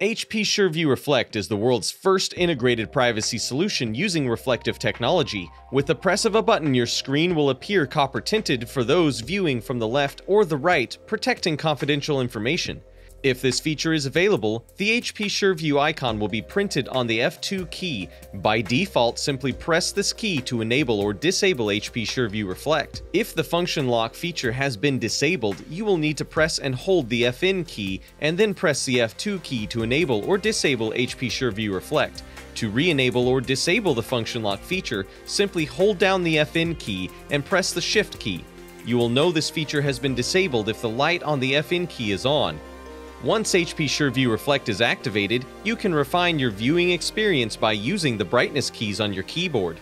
HP SureView Reflect is the world's first integrated privacy solution using reflective technology. With the press of a button, your screen will appear copper-tinted for those viewing from the left or the right, protecting confidential information. If this feature is available, the HP SureView icon will be printed on the F2 key. By default, simply press this key to enable or disable HP SureView Reflect. If the function lock feature has been disabled, you will need to press and hold the Fin key and then press the F2 key to enable or disable HP SureView Reflect. To re-enable or disable the function lock feature, simply hold down the Fin key and press the Shift key. You will know this feature has been disabled if the light on the Fin key is on. Once HP SureView Reflect is activated, you can refine your viewing experience by using the brightness keys on your keyboard.